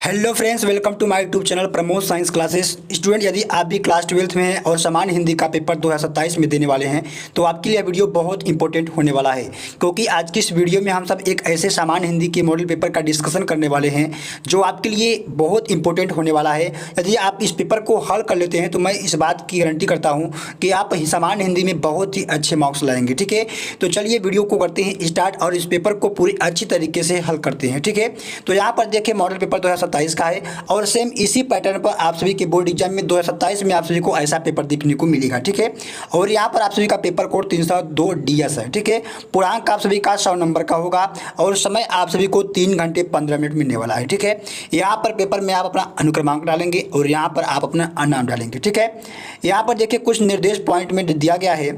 Hello friends, welcome to my YouTube channel Pramod science classes. Student, यदि आप भी class 12th में हैं और सामान्य हिंदी का पेपर 2027 में देने वाले हैं तो आपके लिए वीडियो बहुत इंपॉर्टेंट होने वाला है, क्योंकि आज की इस वीडियो में हम सब एक ऐसे सामान्य हिंदी के मॉडल पेपर का डिस्कशन करने वाले हैं जो आपके लिए बहुत इंपॉर्टेंट होने वाला है। यदि आप इस पेपर को हल कर लेते हैं तो मैं इस बात की गारंटी करता हूँ कि आप सामान्य हिंदी में बहुत ही अच्छे मार्क्स लाएंगे। ठीक है, तो चलिए वीडियो को करते हैं स्टार्ट और इस पेपर को पूरी अच्छी तरीके से हल करते हैं। ठीक है, तो यहाँ पर देखिए मॉडल पेपर 2027 का है और सेम इसी पैटर्न पर आप सभी के बोर्ड एग्जाम में 2027 में आप सभी को ऐसा पेपर देखने को मिलेगा। ठीक है, और यहाँ पर आप सभी का पेपर कोड 302 DS है। ठीक है, पूर्णांक आप सभी का 100 नंबर का होगा और समय आप सभी को 3 घंटे 15 मिनट मिलने वाला है। ठीक है, यहाँ पर पेपर में आप अपना अनुक्रमांक डालेंगे और यहाँ पर आप अपना नाम डालेंगे। ठीक है, यहाँ पर देखिए कुछ निर्देश पॉइंट में दिया गया है।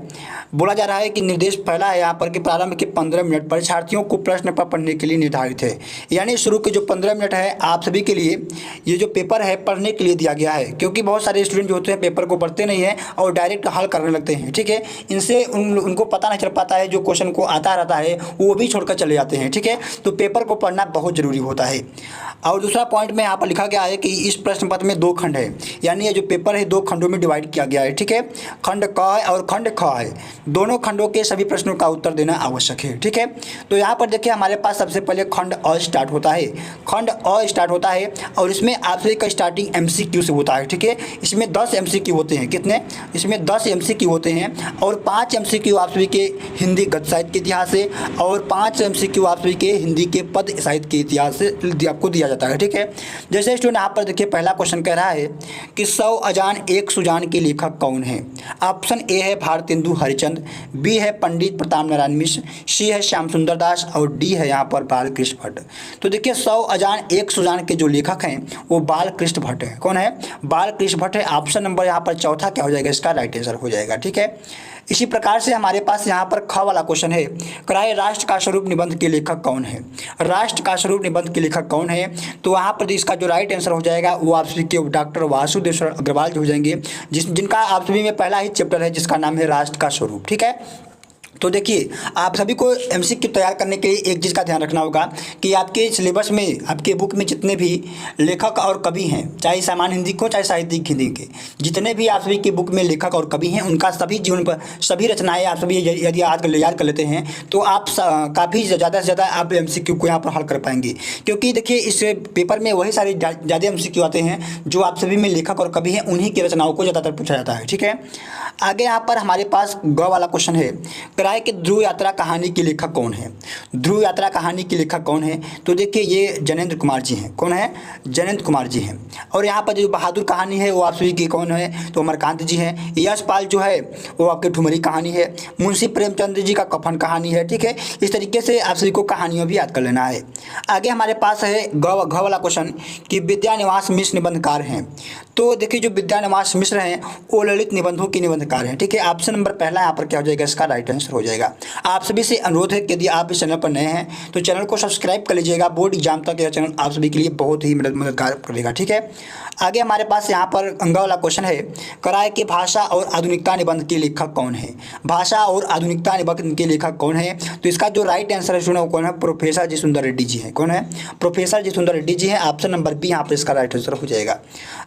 बोला जा रहा है कि निर्देश पहला है यहाँ पर कि प्रारंभ के 15 मिनट परीक्षार्थियों को प्रश्न पत्र पढ़ने के लिए निर्धारित है। यानी शुरू के जो 15 मिनट है आप सभी के लिए ये जो पेपर है पढ़ने के लिए दिया गया है, क्योंकि बहुत सारे स्टूडेंट जो होते हैं पेपर को पढ़ते नहीं हैं और डायरेक्ट हल करने लगते हैं। ठीक है, इनसे उनको पता नहीं चल पाता है, जो क्वेश्चन को आता रहता है वो भी छोड़कर चले जाते हैं। ठीक है, तो पेपर को पढ़ना बहुत जरूरी होता है। और दूसरा पॉइंट में यहाँ पर लिखा गया है कि इस प्रश्न पत्र में 2 खंड है, यानी ये जो पेपर है 2 खंडों में डिवाइड किया गया है। ठीक है, खंड क है और खंड ख है, दोनों खंडों के सभी प्रश्नों का उत्तर देना आवश्यक है। ठीक है, तो यहाँ पर देखिए हमारे पास सबसे पहले खंड अ स्टार्ट होता है। खंड अ स्टार्ट होता है और इसमें आप सभी का स्टार्टिंग MCQ से होता है। ठीक है, इसमें 10 MCQ होते हैं। कितने? इसमें 10 MCQ होते हैं और 5 MCQ आप सभी के हिंदी गद्य साहित्य के इतिहास से और 5 MCQ आप सभी के हिंदी के पद्य साहित्य के इतिहास से आपको दिया जाता है। ठीक है, जैसे स्टूडेंट यहाँ पर देखिए पहला क्वेश्चन कह रहा है कि 100 अजान एक सुजान के लेखक कौन है? ऑप्शन ए है भारतेंदु हरिचंद, बी है पंडित प्रताप नारायण मिश्र, सी है श्याम सुंदर दास और डी है यहाँ पर बालकृष्ण भट्ट। तो देखिए 100 अजान एक सुजान के जो लेखक हैं वो बालकृष्ण भट्ट है। कौन है? बालकृष्ण भट्ट है। ऑप्शन नंबर यहाँ पर चौथा क्या हो जाएगा? इसका राइट आंसर हो जाएगा। ठीक है, इसी प्रकार से हमारे पास यहाँ पर ख वाला क्वेश्चन है, कराए राष्ट्र का स्वरूप निबंध के लेखक कौन है? राष्ट्र का स्वरूप निबंध के लेखक कौन है? तो वहाँ पर इसका जो राइट आंसर हो जाएगा वो आप सभी के डॉक्टर वासुदेव अग्रवाल जो हो जाएंगे, जिनका आप सभी में पहला ही चैप्टर है जिसका नाम है राष्ट्र का स्वरूप। ठीक है, तो देखिए आप सभी को MCQ तैयार करने के लिए एक चीज़ का ध्यान रखना होगा कि आपके सिलेबस में आपके बुक में जितने भी लेखक और कवि हैं, चाहे सामान्य हिंदी को चाहे साहित्यिक हिंदी के, जितने भी आप सभी की बुक में लेखक और कवि हैं उनका सभी जीवन पर सभी रचनाएं आप सभी यदि आज याद कर लेते हैं तो आप काफ़ी ज़्यादा से ज़्यादा आप MCQ को यहाँ पर हल कर पाएंगे। क्योंकि देखिए इस पेपर में वही सारे ज़्यादा MCQ आते हैं जो आप सभी में लेखक और कवि हैं, उन्हीं की रचनाओं को ज़्यादातर पूछा जाता है। ठीक है, आगे यहाँ पर हमारे पास ग वाला क्वेश्चन है, कि ध्रुव यात्रा कहानी के लेखक कौन है? ध्रुव यात्रा कहानी के लेखक कौन है? तो देखिए ये जनेंद्र कुमार जी हैं। कौन है? जनेंद्र कुमार जी हैं। और यहाँ पर जो बहादुर कहानी है वो आप सभी की कौन है? तो अमरकांत जी हैं। यशपाल जो है वो आपके ठुमरी कहानी है। मुंशी प्रेमचंद जी का कफन कहानी है। ठीक है, इस तरीके से आप सभी को कहानियों भी याद कर लेना है। आगे हमारे पास है घ वाला क्वेश्चन कि विद्यानिवास मिश्र निबंधकार हैं। तो देखिए जो विद्यानिवास मिश्र हैं वो ललित निबंधों के निबंधकार हैं। ठीक है, ऑप्शन नंबर पहला यहाँ पर क्या हो जाएगा? इसका राइट आंसर हो जाएगा। आप सभी से अनुरोध है कि यदि आप इस चैनल पर नए हैं तो चैनल को सब्सक्राइब कर लीजिएगा। बोर्ड एग्जाम तक यह चैनल आप सभी के लिए बहुत ही मददगार करेगा। ठीक है, आगे हमारे पास यहाँ पर अंगा वाला क्वेश्चन है, कराए के भाषा और आधुनिकता निबंध के लेखक कौन है? भाषा और आधुनिकता निबंध के लेखक कौन है? तो इसका जो राइट आंसर है वो कौन है? प्रोफेसर जी सुंदर रेड्डी जी हैं। कौन है? प्रोफेसर जी सुंदर रेड्डी जी हैं। ऑप्शन नंबर बी यहाँ पर इसका राइट आंसर हो जाएगा।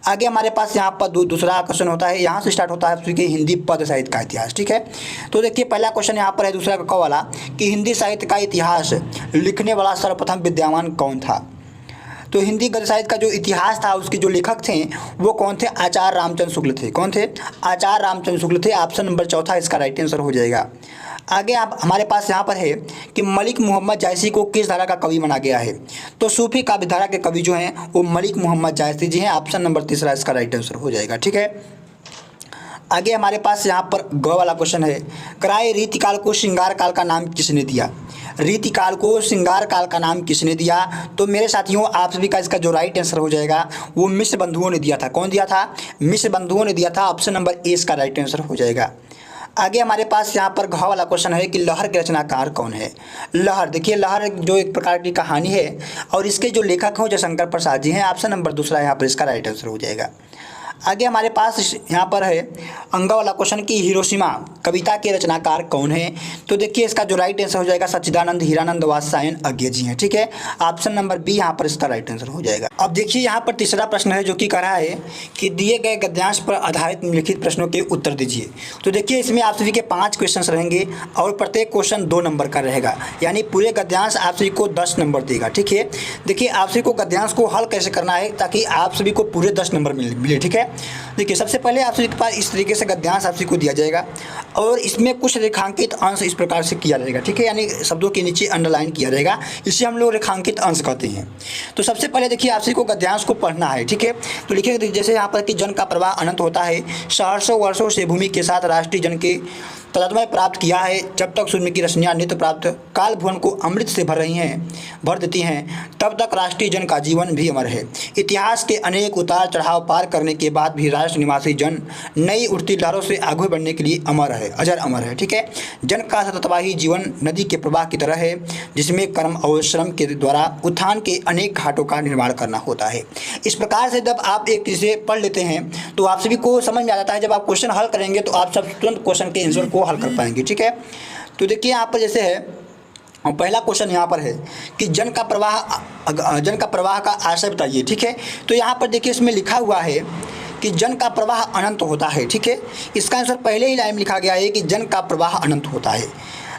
आगे हमारे पास यहाँ पर दूसरा क्वेश्चन होता है, यहाँ से स्टार्ट होता है आपके हिंदी पद्य साहित्य का इतिहास। ठीक है, तो देखिए पहला क्वेश्चन यहाँ पर है दूसरा क वाला कि हिंदी साहित्य का इतिहास लिखने वाला सर्वप्रथम विद्वान कौन था? तो हिंदी गद्य साहित्य का जो इतिहास था उसके जो लेखक थे वो कौन थे? आचार्य रामचंद्र शुक्ल थे। कौन थे? आचार्य रामचंद्र शुक्ल थे। ऑप्शन नंबर चौथा इसका राइट आंसर हो जाएगा। आगे आप हमारे पास यहाँ पर है कि मलिक मोहम्मद जायसी को किस धारा का कवि माना गया है? तो सूफी काव्य धारा के कवि जो हैं वो मलिक मोहम्मद जायसी जी हैं। ऑप्शन नंबर तीसरा इसका राइट आंसर हो जाएगा। ठीक है, आगे हमारे पास यहाँ पर ग वाला क्वेश्चन है, कराए रीतिकाल को श्रृंगार काल का नाम किसने दिया? रीतिकाल को श्रृंगार काल का नाम किसने दिया? तो मेरे साथियों आप सभी का इसका जो राइट आंसर हो जाएगा वो मिश्र बंधुओं ने दिया था। कौन दिया था? मिश्र बंधुओं ने दिया था। ऑप्शन नंबर ए इसका राइट आंसर हो जाएगा। आगे हमारे पास यहाँ पर घ वाला क्वेश्चन है कि लहर के रचनाकार कौन है? लहर, देखिए लहर जो एक प्रकार की कहानी है और इसके जो लेखक हैं जयशंकर प्रसाद जी हैं। ऑप्शन नंबर दूसरा यहाँ पर इसका राइट आंसर हो जाएगा। आगे हमारे पास यहाँ पर है अंगा वाला क्वेश्चन की हिरोशिमा कविता के रचनाकार कौन है। तो देखिए इसका जो राइट आंसर हो जाएगा सच्चिदानंद हीरानंद वात्स्यायन अज्ञे जी हैं। ठीक है, ऑप्शन नंबर बी यहाँ पर इसका राइट आंसर हो जाएगा। अब देखिए यहाँ पर तीसरा प्रश्न है जो कि कह रहा है कि दिए गए गद्यांश पर आधारित निम्नलिखित प्रश्नों के उत्तर दीजिए। तो देखिए इसमें आप सभी के 5 क्वेश्चन रहेंगे और प्रत्येक क्वेश्चन 2 नंबर का रहेगा, यानी पूरे गद्यांश आप सभी को 10 नंबर देगा। ठीक है, देखिए आप सभी को गद्यांश को हल कैसे करना है ताकि आप सभी को पूरे 10 नंबर मिले। ठीक है, देखिए सबसे पहले आप सभी के पास इस तरीके से गद्यांश आप सभी को दिया जाएगा और इसमें कुछ रेखांकित अंश इस प्रकार से किया जाएगा। ठीक है, यानी शब्दों के नीचे अंडरलाइन किया जाएगा, इसे हम लोग रेखांकित अंश कहते हैं। तो सबसे पहले देखिए आप सभी को गद्यांश को पढ़ना है। ठीक है, तो लिखिए जैसे यहाँ पर कि जन का प्रवाह अनंत होता है, सहस्रों वर्षों से भूमि के साथ राष्ट्रीय जन के तदमय प्राप्त किया है, जब तक सूर्य की रश्मियाँ नित्य प्राप्त काल भुवन को अमृत से भर देती हैं, तब तक राष्ट्रीय जन का जीवन भी अमर है। इतिहास के अनेक उतार चढ़ाव पार करने के बाद भी राष्ट्र निवासी जन नई उठती लहरों से आगे बढ़ने के लिए अजर अमर है। ठीक है, जन का सततवाही जीवन नदी के प्रवाह की तरह है, जिसमें कर्म और श्रम के द्वारा उत्थान के अनेक घाटों का निर्माण करना होता है। इस प्रकार से जब आप एक चीज़ें पढ़ लेते हैं तो आप सभी को समझ में आ जाता है। जब आप क्वेश्चन हल करेंगे तो आप सब तुरंत क्वेश्चन के आंसर को हल कर पाएंगे। ठीक है, तो देखिए यहाँ पर जैसे है पहला क्वेश्चन यहाँ पर है कि जन का प्रवाह का आशय बताइए। ठीक है, तो यहाँ पर देखिए इसमें लिखा हुआ है कि जन का प्रवाह अनंत होता है। ठीक है, इसका आंसर पहले ही लाइन में लिखा गया है कि जन का प्रवाह अनंत होता है,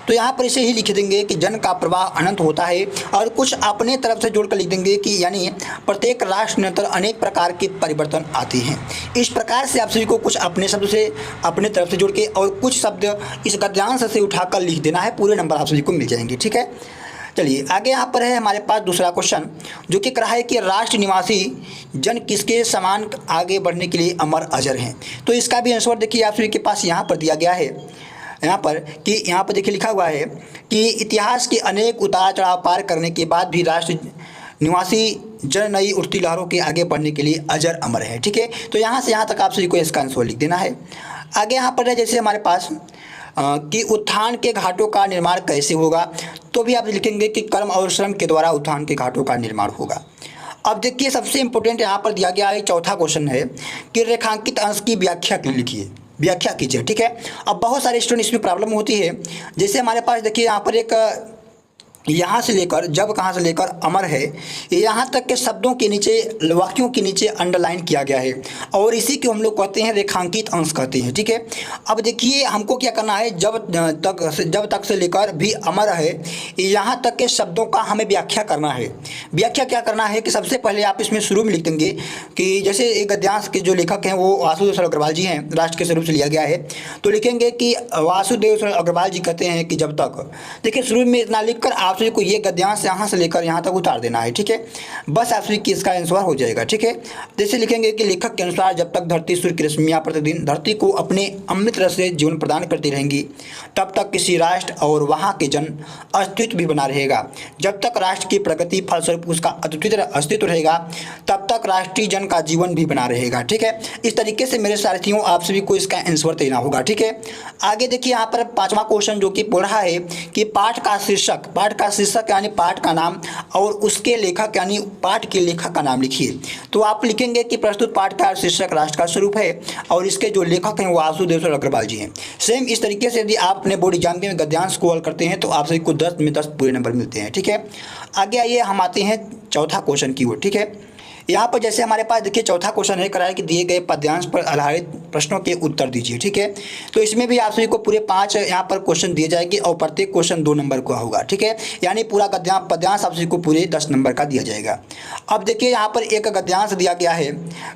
तो यहाँ पर इसे ही लिख देंगे कि जन का प्रवाह अनंत होता है और कुछ अपने तरफ से जोड़कर लिख देंगे कि यानी प्रत्येक राष्ट्र निरंतर अनेक प्रकार के परिवर्तन आते हैं। इस प्रकार से आप सभी को कुछ अपने शब्द से अपने तरफ से जोड़ के और कुछ शब्द इस गद्यांश से उठाकर लिख देना है, पूरे नंबर आप सभी को मिल जाएंगे। ठीक है, चलिए आगे यहाँ पर है हमारे पास दूसरा क्वेश्चन जो कि कह रहा है कि राष्ट्र निवासी जन किसके समान आगे बढ़ने के लिए अमर अजर हैं। तो इसका भी आंसर देखिए आप सभी के पास यहाँ पर दिया गया है, यहाँ पर देखिए लिखा हुआ है कि इतिहास के अनेक उतार चढ़ाव पार करने के बाद भी राष्ट्र निवासी जन नई उठती लहरों के आगे बढ़ने के लिए अजर अमर है। ठीक है, तो यहाँ से यहाँ तक आप सभी को इसका आंसर लिख देना है। आगे यहाँ पर है जैसे हमारे पास कि उत्थान के घाटों का निर्माण कैसे होगा, तो भी आप लिखेंगे कि कर्म और श्रम के द्वारा उत्थान के घाटों का निर्माण होगा। अब देखिए सबसे इंपॉर्टेंट यहाँ पर दिया गया है, चौथा क्वेश्चन है कि रेखांकित अंश की व्याख्या कीजिए। ठीक है, अब बहुत सारे स्टूडेंट इसमें प्रॉब्लम होती है। जैसे हमारे पास देखिए यहाँ पर एक यहाँ से लेकर जब कहाँ से लेकर अमर है, यहाँ तक के शब्दों के नीचे वाक्यों के नीचे अंडरलाइन किया गया है और इसी को हम लोग कहते हैं रेखांकित अंश कहते हैं। ठीक है, अब देखिए हमको क्या करना है, जब तक से लेकर भी अमर है यहाँ तक के शब्दों का हमें व्याख्या करना है। व्याख्या क्या करना है कि सबसे पहले आप इसमें शुरू में लिख देंगे कि जैसे एक गद्यांश के जो लेखक हैं वो वासुदेव अग्रवाल जी हैं, राष्ट्र के स्वरूप से लिया गया है, तो लिखेंगे कि वासुदेव अग्रवाल जी कहते हैं कि जब तक, देखिए शुरू में इतना लिखकर आप सभी को ये गद्यांश यहाँ से लेकर यहाँ तक उतार देना है। ठीक है, बस आप सभी की इसका आंसर हो जाएगा। ठीक है, जैसे लिखेंगे कि लेखक के अनुसार जब तक धरती सूर्य की रश्मियाँ प्रतिदिन धरती को अपने अमृत रस से जीवन प्रदान करती रहेंगी, तब तक किसी राष्ट्र और वहाँ के जन अस्तित्व भी बना रहेगा। जब तक राष्ट्र की प्रगति फलस्वरूप उसका अद्वितीय अस्तित्व रहेगा, तब तक राष्ट्रीय जन का जीवन भी बना रहेगा। ठीक है, इस तरीके से मेरे साथियों आप सभी को इसका आंसर देना होगा। ठीक है, आगे देखिए यहाँ पर 5वां क्वेश्चन जो कि बोल रहा है कि पाठ का शीर्षक यानी पाठ का नाम और उसके लेखक यानी पाठ के लेखक का नाम लिखिए। तो आप लिखेंगे कि प्रस्तुत पाठ का शीर्षक राष्ट्र का स्वरूप है और इसके जो लेखक हैं वो वासुदेव अग्रवाल जी हैं। सेम इस तरीके से यदि आप अपने बोर्ड एग्जाम में गद्यांश को हल करते हैं तो आप सभी को 10 में 10 पूरे नंबर मिलते हैं। ठीक है, आगे आइए हम आते हैं चौथा क्वेश्चन की ओर। ठीक है, यहाँ पर जैसे हमारे पास देखिए चौथा क्वेश्चन है कराया कि दिए गए पद्यांश पर आधारित प्रश्नों के उत्तर दीजिए। ठीक है, तो इसमें भी आप सभी को पूरे 5 यहाँ पर क्वेश्चन दिए जाएंगे और प्रत्येक क्वेश्चन 2 नंबर का होगा। ठीक है, यानी पूरा पद्यांश आप सभी को पूरे 10 नंबर का दिया जाएगा। अब देखिए यहाँ पर एक गद्यांश दिया गया है,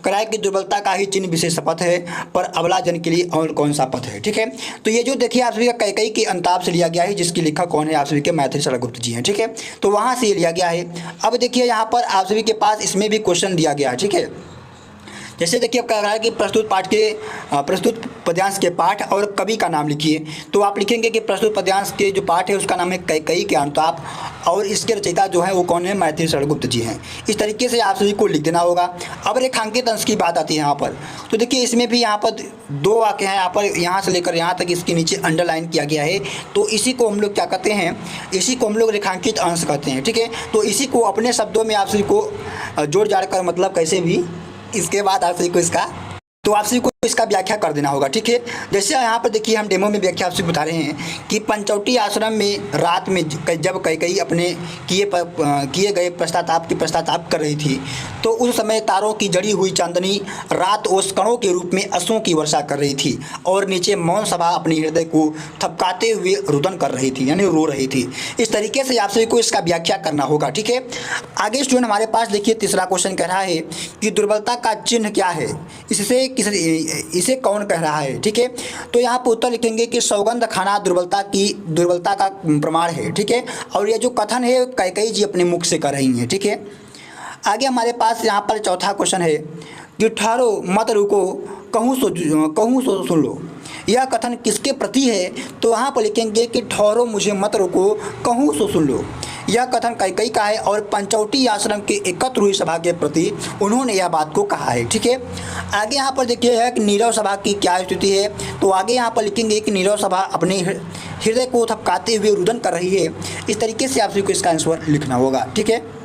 कराया कि दुर्बलता का ही चिन्ह विशेष पथ है, पर अबला जन के लिए और कौन सा पथ है। ठीक है, तो ये जो देखिए आप सभी का कैकेयी के अंताप से लिया गया है, जिसकी लेखक कौन है, आप सभी के मैथिली शरण गुप्त जी हैं। ठीक है, तो वहाँ से लिया गया है। अब देखिए यहाँ पर आप सभी के पास इसमें भी क्वेश्चन दिया गया है। ठीक है, जैसे देखिए अब कह रहा है कि प्रस्तुत पद्यांश के पाठ और कवि का नाम लिखिए। तो आप लिखेंगे कि प्रस्तुत पद्यांश के जो पाठ है उसका नाम है कैकेयी के अंताप और इसके रचयिता जो है वो कौन है, मैथिली शरण गुप्त जी हैं। इस तरीके से आप सभी को लिख देना होगा। अब रेखांकित अंश की बात आती है यहाँ पर, तो देखिए इसमें भी यहाँ पर 2 वाक्य हैं, यहाँ पर यहाँ से लेकर यहाँ तक इसके नीचे अंडरलाइन किया गया है। तो इसी को हम लोग क्या कहते हैं, इसी को हम लोग रेखांकित अंश कहते हैं। ठीक है, तो इसी को अपने शब्दों में आप सभी को जोड़ जाड़ कर मतलब कैसे भी इसके बाद आप सभी को इसका तो आप सभी को इसका व्याख्या कर देना होगा, ठीक है। जैसे यहाँ पर देखिए हम डेमो में व्याख्या आपसे बता रहे हैं कि पंचवटी आश्रम में रात में जब कैकेयी अपने किए गए पश्चाताप कर रही थी, तो उस समय तारों की जड़ी हुई चांदनी रात ओस कणों के रूप में अश्रों की वर्षा कर रही थी और नीचे मौन सभा अपने हृदय को थपकाते हुए रुदन कर रही थी, यानी रो रही थी। इस तरीके से आप सभी को इसका व्याख्या करना होगा, ठीक है। आगे स्टूडेंट हमारे पास देखिए तीसरा क्वेश्चन कह रहा है कि दुर्बलता का चिन्ह क्या है, इसे कौन कह रहा है, ठीक है। तो यहाँ पर उत्तर लिखेंगे कि सौगंध खाना दुर्बलता का प्रमाण है, ठीक है। और ये जो कथन है कैकेयी जी अपने मुख से कर रही हैं, ठीक है। आगे हमारे पास यहाँ पर चौथा क्वेश्चन है कि ठहरो मत रुको कहूँ सो सुन लो। यह कथन किसके प्रति है, तो वहाँ पर लिखेंगे कि ठहरो मुझे मत रोको कहूँ सो सुन लो। यह कथन कैकेयी का है और पंचवटी आश्रम के एकत्र हुई सभा के प्रति उन्होंने यह बात को कहा है, ठीक है। आगे यहाँ पर देखिए है कि नीरव सभा की क्या स्थिति है, तो आगे यहाँ पर लिखेंगे कि नीरव सभा अपने हृदय को थपकाते हुए रुदन कर रही है। इस तरीके से आप सभी को इसका आंसर लिखना होगा, ठीक है।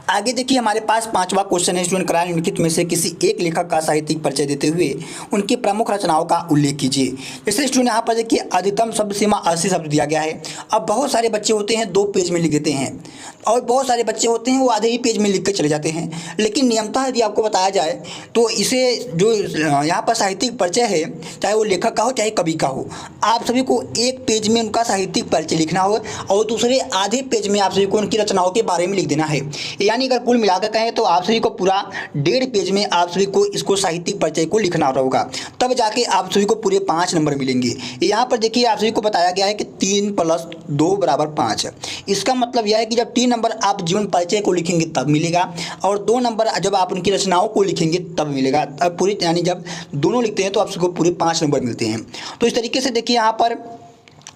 आगे देखिए हमारे पास पांचवा क्वेश्चन है स्टूडेंट, कराए निम्नलिखित में से किसी एक लेखक का साहित्यिक परिचय देते हुए उनकी प्रमुख रचनाओं का उल्लेख कीजिए। जैसे स्टूडेंट यहाँ पर देखिए अधिकतम शब्द सीमा 80 शब्द दिया गया है। अब बहुत सारे बच्चे होते हैं 2 पेज में लिख देते हैं और बहुत सारे बच्चे होते हैं वो आधे ही पेज में लिख कर चले जाते हैं। लेकिन नियमतः यदि आपको बताया जाए तो इसे जो यहाँ पर साहित्यिक परिचय है, चाहे वो लेखक का हो चाहे कवि का हो, आप सभी को एक पेज में उनका साहित्यिक परिचय लिखना हो और दूसरे आधे पेज में आप सभी को उनकी रचनाओं के बारे में लिख देना है। यानी अगर कुल मिलाकर कहें तो आप सभी को पूरा 1.5 पेज में आप सभी को इसको साहित्यिक परिचय को लिखना होगा, तब जाके आप सभी को पूरे 5 नंबर मिलेंगे। यहाँ पर देखिए आप सभी को बताया गया है कि 3 + 2 = 5। इसका मतलब यह है कि जब 3 नंबर आप जीवन परिचय को लिखेंगे तब मिलेगा और 2 नंबर जब आप उनकी रचनाओं को लिखेंगे तब मिलेगा। अब पूरी यानी जब दोनों लिखते हैं तो आप सबको पूरे 5 नंबर मिलते हैं। तो इस तरीके से देखिए यहाँ पर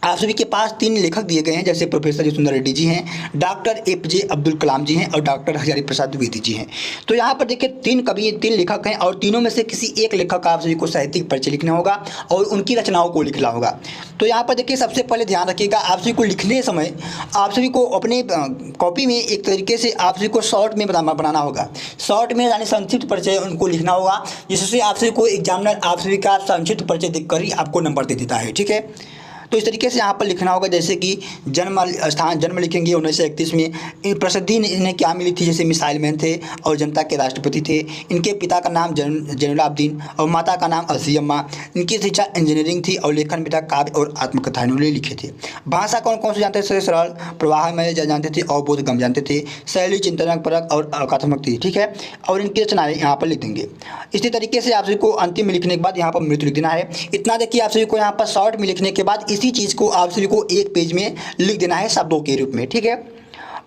आप सभी के पास 3 लेखक दिए गए हैं, जैसे प्रोफेसर जी सुंदर रेड्डी जी हैं, डॉक्टर APJ अब्दुल कलाम जी हैं और डॉक्टर हजारी प्रसाद द्विवेदी जी हैं। तो यहाँ पर देखिए 3 लेखक हैं और तीनों में से किसी एक लेखक का आप सभी को साहित्यिक परिचय लिखना होगा और उनकी रचनाओं को लिखना होगा। तो यहाँ पर देखिए सबसे पहले ध्यान रखिएगा, आप सभी को लिखने समय आप सभी को अपने कॉपी में एक तरीके से आप सभी को शॉर्ट में बनाना होगा। शॉर्ट में यानी संक्षिप्त परिचय उनको लिखना होगा, जिससे आप सभी को एग्जामिनर आप सभी का संक्षिप्त परिचय देखकर ही आपको नंबर दे देता है, ठीक है। तो इस तरीके से यहाँ पर लिखना होगा, जैसे कि जन्म लिखेंगे 1931 में। प्रसिद्धि इन्हें क्या मिली थी, जैसे मिसाइल मैन थे और जनता के राष्ट्रपति थे। इनके पिता का नाम जैनुलाब्दीन और माता का नाम असीयम्मा। इनकी शिक्षा इंजीनियरिंग थी और लेखन में काव्य और आत्मकथा इन्होंने लिखे थे। भाषा कौन कौन से जानते थे, सरल प्रवाहमय जानते थे और बोधगम्य जानते थे। शैली चिंतनपरक और कथात्मक थी, ठीक है। और इनकी रचनाएं यहाँ पर लिख देंगे। इसी तरीके से आप सभी को अंतिम में लिखने के बाद यहाँ पर मृत्यु लिख देना है। इतना देखिए आप सभी को यहाँ पर शॉर्ट में लिखने के बाद इसी चीज़ को आप सभी को एक पेज में लिख देना है शब्दों के रूप में, ठीक है।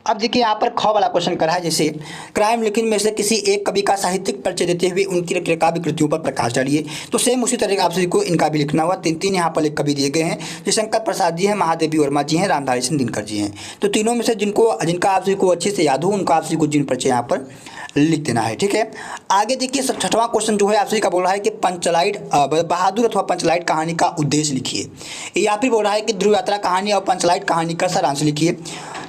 अब देखिए यहाँ पर ख वाला क्वेश्चन करा है, जैसे क्राइम लिखित में से किसी एक कवि का साहित्यिक परिचय देते हुए उनकी काव्य कृतियों पर प्रकाश डालिए। तो सेम उसी तरह आप सभी को इनका भी लिखना हुआ। 3 यहाँ पर कवि दिए गए हैं, जो शंकर प्रसाद जी हैं, महादेवी वर्मा जी हैं, रामधारी सिंह दिनकर जी हैं। तो तीनों में से जिनका आप सभी को अच्छे से याद हो उनका आप सभी को जीवन परिचय यहाँ पर लिख देना है, ठीक है। आगे देखिए 6वां क्वेश्चन जो है आप सभी का बोल रहा है कि पंचलाइट बहादुर अथवा पंचलाइट कहानी का उद्देश्य लिखिए। या फिर बोल रहा है कि ध्रुव यात्रा कहानी और पंचलाइट कहानी का सारांश लिखिए।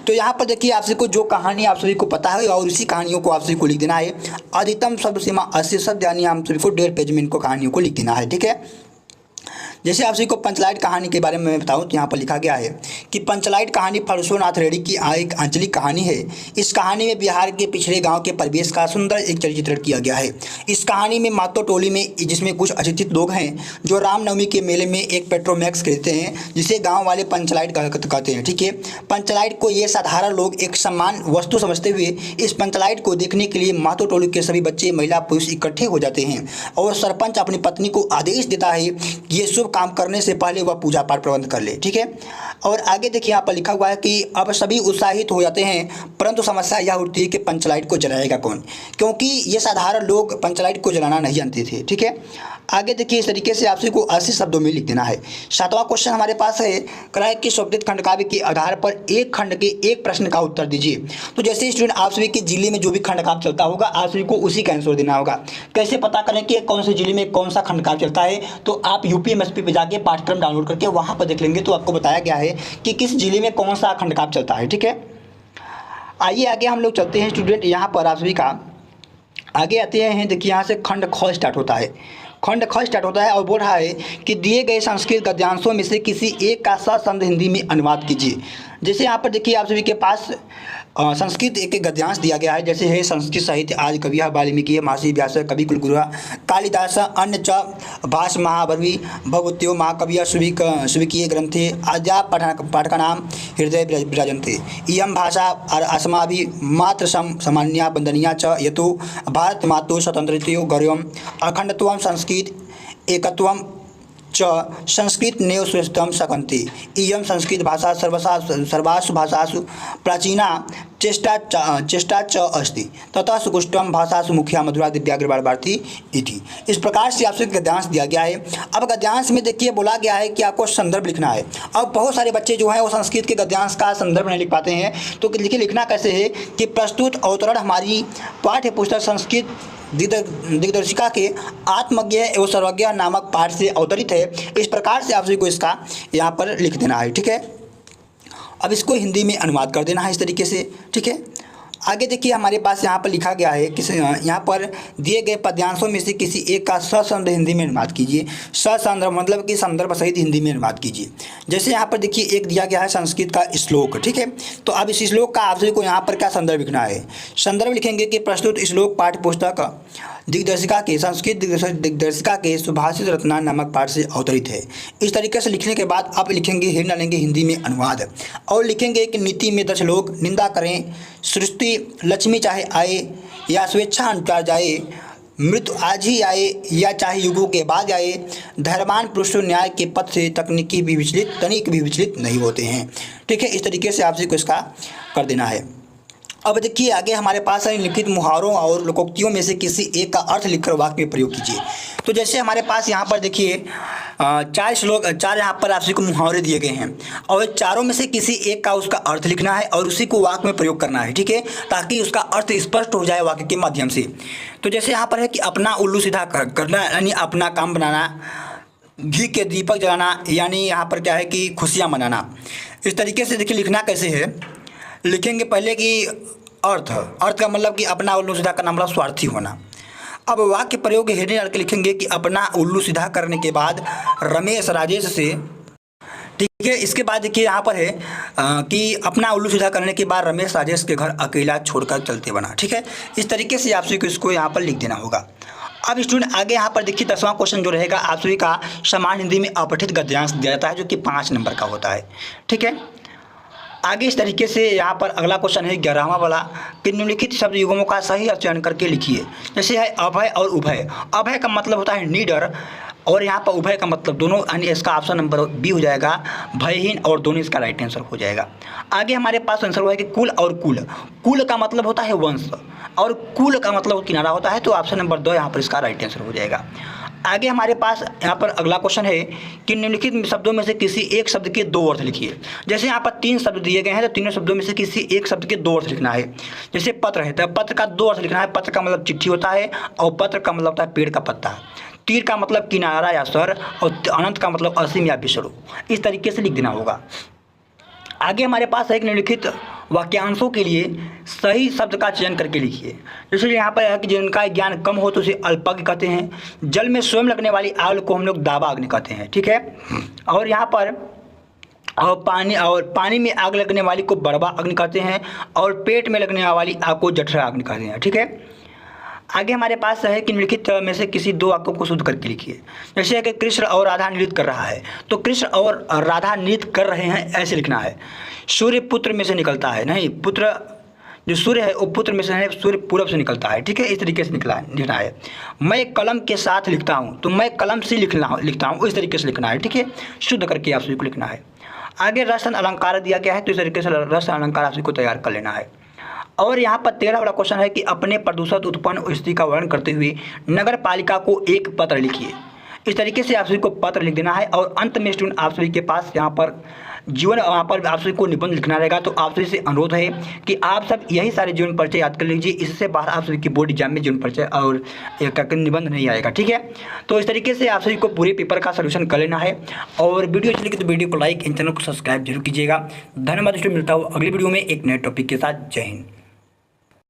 तो यहाँ पर देखिए आप सभी को जो कहानी आप सभी को पता है और उसी कहानियों को आप सभी को लिख देना है। अधिकतम शब्द सीमा 80 शब्द, यानी हम सभी को 1.5 पेज में इनको कहानियों को लिख देना है, ठीक है। जैसे आप सभी को पंचलाइट कहानी के बारे में मैं बताऊं तो यहाँ पर लिखा गया है कि पंचलाइट कहानी परशुनाथ रेड्डी की एक आंचलिक कहानी है। इस कहानी में बिहार के पिछड़े गांव के परिवेश का सुंदर एक चित्रण किया गया है। इस कहानी में मातो टोली में जिसमें कुछ अशिक्षित लोग हैं जो रामनवमी के मेले में एक पेट्रोमैक्स खरीदते हैं, जिसे गाँव वाले पंचलाइट कहते हैं, ठीक है। पंचलाइट को ये साधारण लोग एक सम्मान वस्तु समझते हुए इस पंचलाइट को देखने के लिए मातो टोली के सभी बच्चे, महिला, पुरुष इकट्ठे हो जाते हैं और सरपंच अपनी पत्नी को आदेश देता है कि ये शुभ काम करने से पहले वह पूजा पाठ प्रबंध कर ले, ठीक है। और आगे देखिए यहाँ पर लिखा हुआ है कि अब सभी उत्साहित हो जाते हैं, परंतु समस्या यह उठती है कि पंचलाइट को जलाएगा कौन, क्योंकि ये साधारण लोग पंचलाइट को जलाना नहीं जानते थे, ठीक है। आगे देखिए इस तरीके से आप सभी को 80 शब्दों में लिख देना है। 7वां क्वेश्चन हमारे पास है, कराए कि स्वप्नित खंड काव्य के आधार पर एक खंड के एक प्रश्न का उत्तर दीजिए। तो जैसे स्टूडेंट आप सभी के जिले में जो भी खंड काव्य चलता होगा आप सभी को उसी का आंसर देना होगा। कैसे पता करें कि कौन से जिले में कौन सा खंड काव्य चलता है, तो आप UPMSP पे जाके पाठ्यक्रम डाउनलोड करके वहाँ पर देख लेंगे तो आपको बताया गया है कि किस जिले में कौन सा खंड काव्य चलता है, ठीक है। आइए आगे हम लोग चलते हैं स्टूडेंट। यहाँ पर आप सभी का आगे आते हैं, देखिए यहाँ से खंड ख स्टार्ट होता है। खंड ख स्टार्ट होता है और बोल रहा है कि दिए गए संस्कृत गद्यांशों में से किसी एक का सशब्द हिंदी में अनुवाद कीजिए। जैसे यहाँ पर देखिए आप सभी के पास संस्कृत एक गद्यांश दिया गया है, जैसे है संस्कृत साहित्य आदि कविः वाल्मीकि महर्षि व्यास कवि कुलगुरु कालिदास अन्य च भाष महाबर्वी भगवत्यो महाकवि सुविकीय ग्रंथे आद्या पाठकानां हृदय विराजन्ते इयं भाषा अस्माभिः मात्र सामान्या वन्दनीया च यतो भारत मातुः स्वतन्त्रतयो गौरवम् अखण्डत्वं संस्कृत एकत्वं च संस्कृत नेव श्रेष्ठम सकन्ति इयं संस्कृत भाषा सर्वासु भाषासु प्राचीना चेष्टा च अस्ति ततः सुकुष्टम भाषासु मुखिया मधुरा दिव्याग्र भारती इति। इस प्रकार से आपसे गद्यांश दिया गया है। अब गद्यांश में देखिए बोला गया है कि आपको संदर्भ लिखना है। अब बहुत सारे बच्चे जो हैं वो संस्कृत के गद्यांश का संदर्भ नहीं लिख पाते हैं, तो देखिए लिखना कैसे है कि प्रस्तुत अवतरण हमारी पाठ्य पुस्तक संस्कृत दिग्दर्शिका के आत्मज्ञ एवं सर्वज्ञ नामक पाठ से अवतरित है। इस प्रकार से आप सभी को इसका यहाँ पर लिख देना है, ठीक है। अब इसको हिंदी में अनुवाद कर देना है इस तरीके से, ठीक है। आगे देखिए हमारे पास यहाँ पर लिखा गया है कि यहाँ पर दिए गए पद्यांशों में से किसी एक का ससंदर्भ हिंदी में अनुवाद कीजिए। ससंदर्भ मतलब कि संदर्भ सहित हिंदी में अनुवाद कीजिए। जैसे यहाँ पर देखिए एक दिया गया है संस्कृत का श्लोक, ठीक है। तो अब इस श्लोक का आप सभी को यहाँ पर क्या संदर्भ लिखना है। संदर्भ लिखेंगे कि प्रस्तुत श्लोक पाठ्य पुस्तक दिग्दर्शिका के संस्कृत दिग्दर्शिका के सुभाषित रत्ना नामक पाठ से अवतरित है। इस तरीके से लिखने के बाद आप लिखेंगे हिर डालेंगे हिंदी में अनुवाद और लिखेंगे कि नीति में 10 लोग निंदा करें, सृष्टि लक्ष्मी चाहे आए या स्वेच्छा अनुसार जाए, मृत्यु आज ही आए या चाहे युगों के बाद आए, धैर्यवान पुरुष न्याय के पथ से तनिक भी विचलित नहीं होते हैं, ठीक है। इस तरीके से आपसे को इसका कर देना है। अब देखिए आगे हमारे पास है लिखित मुहावरों और लोकोक्तियों में से किसी एक का अर्थ लिखकर वाक्य में प्रयोग कीजिए। तो जैसे हमारे पास यहाँ पर देखिए 4 यहाँ पर आप सभी को मुहावरे दिए गए हैं और चारों में से किसी एक का उसका अर्थ लिखना है और उसी को वाक्य में प्रयोग करना है, ठीक है, ताकि उसका अर्थ स्पष्ट हो जाए वाक्य के माध्यम से। तो जैसे यहाँ पर है कि अपना उल्लू सीधा करना यानी अपना काम बनाना, घी के दीपक जलाना यानी यहाँ पर क्या है कि खुशियाँ मनाना। इस तरीके से देखिए लिखना कैसे है, लिखेंगे पहले कि अर्थ का मतलब कि अपना उल्लू सीधा करना मतलब स्वार्थी होना। अब वाक्य प्रयोग हेडिंग डाल के लिखेंगे कि अपना उल्लू सीधा करने के बाद रमेश राजेश से, ठीक है। इसके बाद देखिए यहाँ पर है कि अपना उल्लू सीधा करने के बाद रमेश राजेश के घर अकेला छोड़कर चलते बना, ठीक है। इस तरीके से आप सभी को इसको यहाँ पर लिख देना होगा। अब स्टूडेंट आगे यहाँ पर देखिए 10वां क्वेश्चन जो रहेगा आप सभी का समान हिंदी में अपठित गद्यांश दिया जाता है जो कि 5 नंबर का होता है, ठीक है। आगे इस तरीके से यहाँ पर अगला क्वेश्चन है 11वां वाला कि निम्नलिखित शब्द युग्मों का सही अर्थ चयन करके लिखिए। जैसे है अभय और उभय। अभय का मतलब होता है निडर और यहाँ पर उभय का मतलब दोनों, यानी इसका ऑप्शन नंबर बी हो जाएगा भयहीन और दोनों इसका राइट आंसर हो जाएगा। आगे हमारे पास आंसर हुआ है कि कुल और कुल। कुल का मतलब होता है वंश और कुल का मतलब किनारा होता है, तो ऑप्शन नंबर 2 यहाँ पर इसका राइट आंसर हो जाएगा। आगे हमारे पास यहाँ पर अगला क्वेश्चन है कि निम्नलिखित शब्दों में से किसी एक शब्द के 2 अर्थ लिखिए। जैसे यहाँ पर 3 शब्द दिए गए हैं तो तीनों शब्दों में से किसी एक शब्द के 2 अर्थ लिखना है। जैसे पत्र है तो पत्र का 2 अर्थ लिखना है। पत्र का मतलब चिट्ठी होता है और पत्र का मतलब होता है पेड़ का पत्ता। तीर का मतलब किनारा या स्वर और अनंत का मतलब असीम या विश्व। इस तरीके से लिख देना होगा। आगे हमारे पास एक निम्नलिखित वाक्यांशों के लिए सही शब्द का चयन करके लिखिए। जैसे यहाँ पर है कि जिनका ज्ञान कम हो तो उसे अल्पज्ञ कहते हैं। जल में स्वयं लगने वाली आग को हम लोग दावा अग्नि कहते हैं, ठीक है। और यहाँ पर पानी में आग लगने वाली को बड़वा अग्नि कहते हैं और पेट में लगने वाली आग को जठरा अग्नि कहते हैं, ठीक है। आगे हमारे पास है कि निम्नलिखित में से किसी 2 वाक्यों को शुद्ध करके लिखिए। जैसे है कि कृष्ण और राधा नृत्य कर रहा है तो कृष्ण और राधा नृत्य कर रहे हैं ऐसे लिखना है। सूर्य पुत्र में से निकलता है, नहीं, पुत्र जो सूर्य है वो पुत्र में से है, सूर्य पूरब से निकलता है, ठीक है। इस तरीके से लिखना है। मैं कलम के साथ लिखता हूँ तो मैं कलम से लिखता हूँ, इस तरीके से लिखना है, ठीक है। शुद्ध करके आप सभी को लिखना है। आगे रस अलंकार दिया गया है तो इस तरीके से रस अलंकार आप सभी को तैयार कर लेना है। और यहाँ पर 13 वाला क्वेश्चन है कि अपने प्रदूषण उत्पन्न स्थिति का वर्णन करते हुए नगर पालिका को एक पत्र लिखिए। इस तरीके से आप सभी को पत्र लिख देना है। और अंत में स्टूडेंट आप सभी के पास यहाँ पर यहाँ पर आप सभी को निबंध लिखना रहेगा। तो आप सभी से अनुरोध है कि आप सब यही सारे जीवन परिचय याद कर लीजिए। इससे बाहर आप सभी की बोर्ड एग्जाम में जीवन परिचय और निबंध नहीं आएगा, ठीक है। तो इस तरीके से आप सभी को पूरे पेपर का सोल्यूशन कर लेना है। और वीडियो अच्छी लगी तो वीडियो को लाइक, इन चैनल को सब्सक्राइब जरूर कीजिएगा। धन्यवाद। मिलता हूँ अगली वीडियो में एक नए टॉपिक के साथ। जय हिंद।